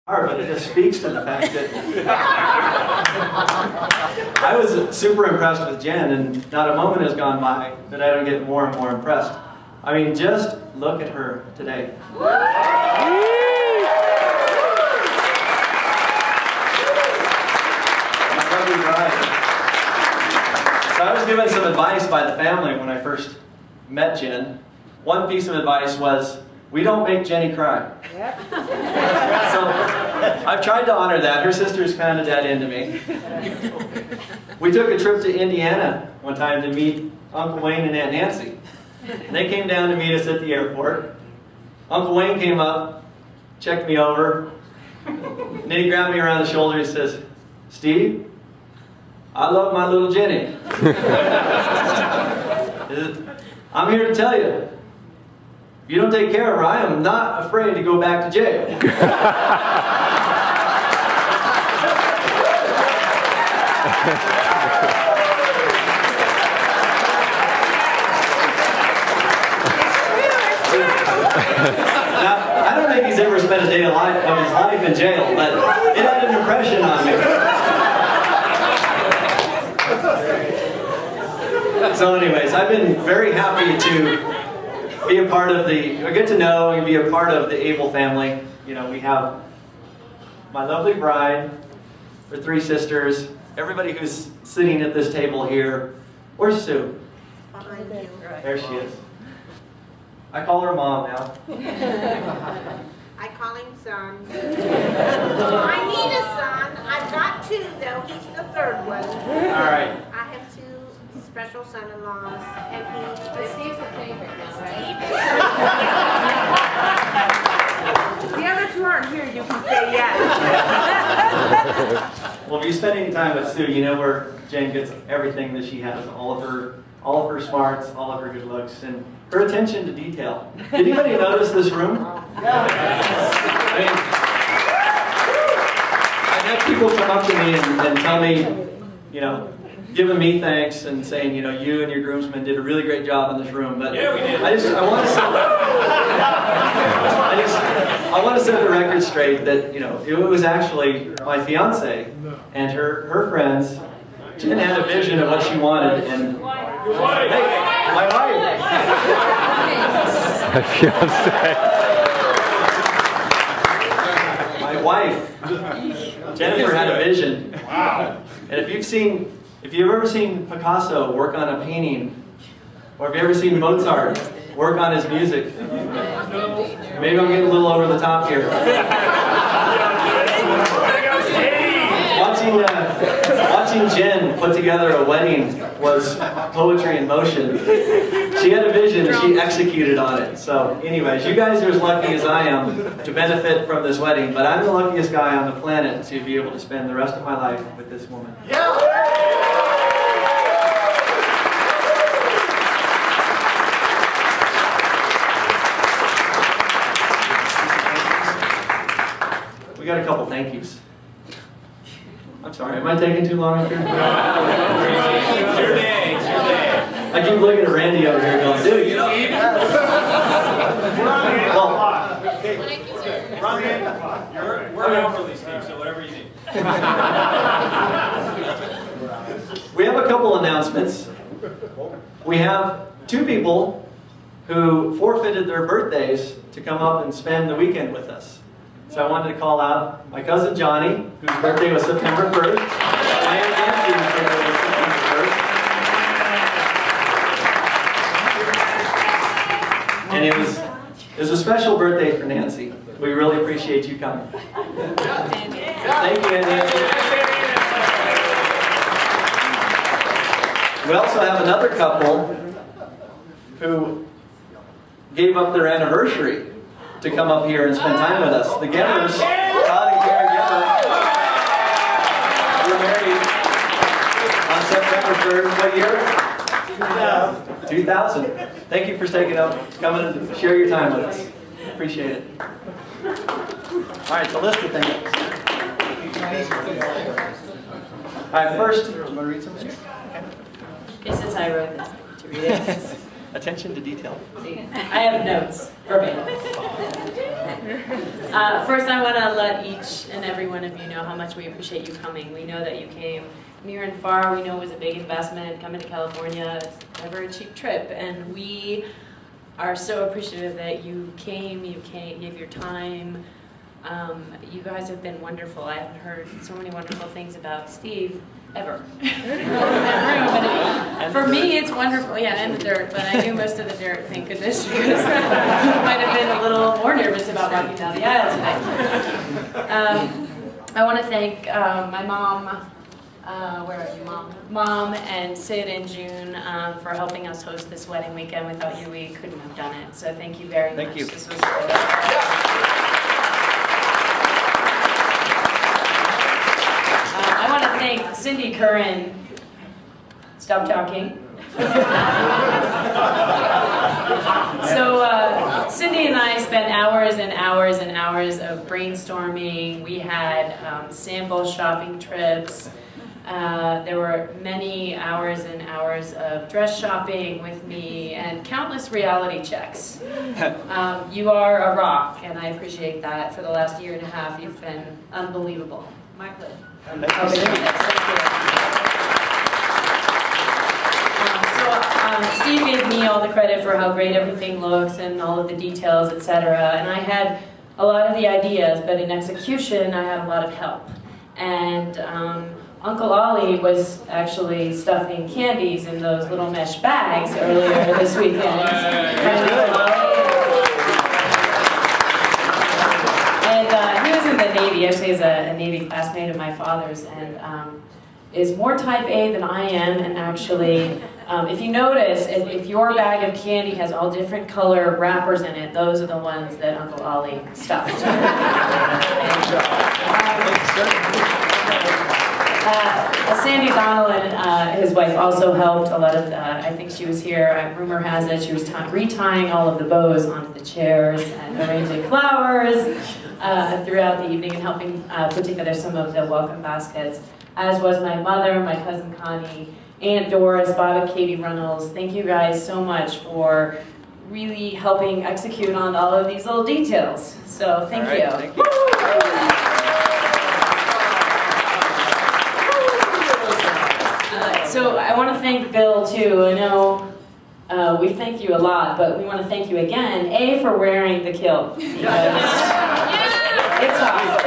But it just speaks to the fact that I was super impressed with Jen, and not a moment has gone by that I don't get more and more impressed. I mean, just look at her today. My lovely bride. So I was given some advice by the family when I first met Jen. One piece of advice was, we don't make Jenny cry. Yep. So I've tried to honor that. Her sister's kind of dead into me. We took a trip to Indiana one time to meet Uncle Wayne and Aunt Nancy. And they came down to meet us at the airport. Uncle Wayne came up, checked me over, and then he grabbed me around the shoulder and says, "Steve, I love my little Jenny. I'm here to tell you, if you don't take care of her, I am not afraid to go back to jail." Now, I don't think he's ever spent a day of his life in jail, but it had an impression on me. So anyways, I've been very happy to be a part of get to know and be a part of the Abel family. You know, we have my lovely bride, her three sisters, everybody who's sitting at this table here. Where's Sue? Behind you. There she is. I call her Mom now. I call him son. I need a son. I've got two though. He's the third one. All right. I have two special son-in-laws, and Steve's the favorite now, right? The other two aren't here. You can say yes. Well, if you spend any time with Sue, you know where Jen gets everything that she has, all of her smarts, all of her good looks, and her attention to detail. Did anybody notice this room? I mean, I've had people come up to me and tell me, you know, giving me thanks and saying, you know, you and your groomsmen did a really great job in this room. But yeah, we did. I want to set the record straight that, you know, it was actually my fiance and her friends. Jen had a vision of what she wanted, and hey, my wife. My fiance. My wife, Jennifer, had a vision. Wow. And if you've ever seen Picasso work on a painting, or if you've ever seen Mozart work on his music, maybe I'm getting a little over the top here. Watching Jen put together a wedding was poetry in motion. She had a vision and she executed on it. So anyways, you guys are as lucky as I am to benefit from this wedding, but I'm the luckiest guy on the planet to be able to spend the rest of my life with this woman. We got a couple thank yous. I'm sorry, am I taking too long up here? It's your day, it's your day. I keep looking at Randy over here going, dude, you don't eat it? We're elderly, Steve, so whatever you need. We have a couple announcements. We have two people who forfeited their birthdays to come up and spend the weekend with us. So I wanted to call out my cousin Johnny, whose birthday was September 1st. My Aunt Nancy, whose birthday was September 1st. And it was a special birthday for Nancy. We really appreciate you coming. Thank you, Aunt Nancy. We also have another couple who gave up their anniversary to come up here and spend time with us. The Gemmers, Todd and Karen Gemmer, were married on September 3rd. What year? 2000. Thank you for coming and share your time with us. Appreciate it. All right, the list of things. All right, first, you want to read something? Okay, since I wrote this, to read it. Attention to detail. See, I have notes verbatim. First, I want to let each and every one of you know how much we appreciate you coming. We know that you came near and far. We know it was a big investment coming to California. It's never a cheap trip, and we are so appreciative that you came, gave your time. You guys have been wonderful. I haven't heard so many wonderful things about Steve ever. For me, it's wonderful. Yeah, and the dirt, but I knew most of the dirt, thank goodness, because I might have been a little more nervous about walking down the aisle today. I want to thank my mom. Where are you, Mom? Mom and Sid and June for helping us host this wedding weekend. Without you, we couldn't have done it. So thank you very much. Thank you. This was I want to thank Cindy Curran. Stop talking. So Cindy and I spent hours and hours and hours of brainstorming. We had sample shopping trips. There were many hours and hours of dress shopping with me and countless reality checks. You are a rock, and I appreciate that. For the last year and a half, you've been unbelievable. My pleasure. Steve gave me all the credit for how great everything looks and all of the details, etc. And I had a lot of the ideas, but in execution, I had a lot of help. And Uncle Ollie was actually stuffing candies in those little mesh bags earlier this weekend. And he was in the Navy. Actually, he's a Navy classmate of my father's, and is more type A than I am. And actually, if you notice, if your bag of candy has all different color wrappers in it, those are the ones that Uncle Ollie stuffed. Sandy Donnell and his wife also helped a lot of, I think she was here, rumor has it, she was retying all of the bows onto the chairs and arranging flowers throughout the evening and helping put together some of the welcome baskets, as was my mother, my cousin Connie, Aunt Doris, Bob and Katie Runnels. Thank you guys so much for really helping execute on all of these little details. So thank you. Thank you. So I want to thank Bill too. I know we thank you a lot, but we want to thank you again, A, for wearing the kilt. It's hot.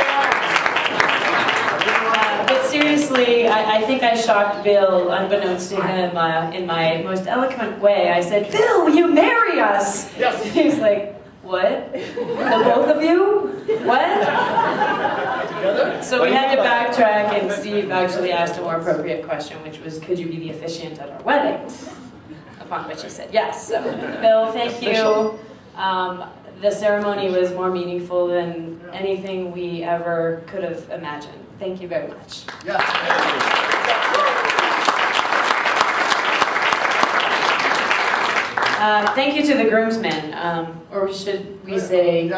But seriously, I think I shocked Bill, unbeknownst to him, in my most eloquent way. I said, "Bill, will you marry us?" Yes. He's like, "What? The both of you? What?" So we had to backtrack, and Steve actually asked a more appropriate question, which was, "Could you be the officiant at our wedding?" Upon which he said yes. So, Bill, thank you. The ceremony was more meaningful than anything we ever could have imagined. Thank you very much. Yes. Thank you to the groomsmen, or should we say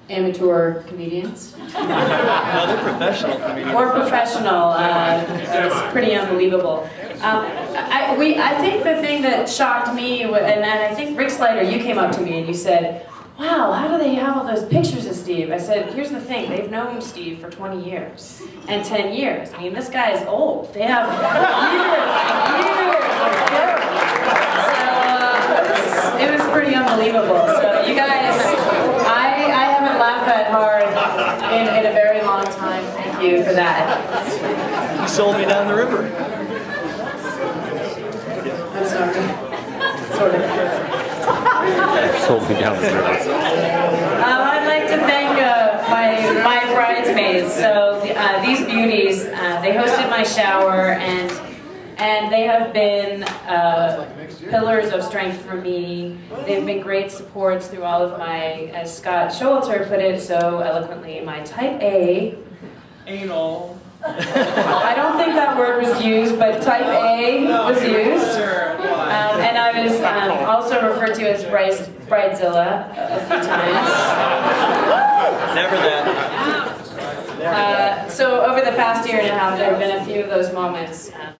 amateur comedians? No, they're professional comedians. Or professional. It's pretty unbelievable. I think the thing that shocked me, and I think Rick Slider, you came up to me and you said, "Wow, how do they have all those pictures of Steve?" I said, "Here's the thing, they've known Steve for 20 years and 10 years. I mean, this guy is old. They have years and years of film." So it was pretty unbelievable. So you guys, I haven't laughed that hard in a very long time. Thank you for that. You sold me down the river. I'm sorry. Sort of. Sold me down the river. I'd like to thank my bridesmaids. So these beauties, they hosted my shower, and they have been pillars of strength for me. They've been great supports through all of my, as Scott Showalter put it so eloquently, my type A. Anal. I don't think that word was used, but type A was used. And I was also referred to as Bridezilla a few times. Never that. So over the past year and a half, there have been a few of those moments.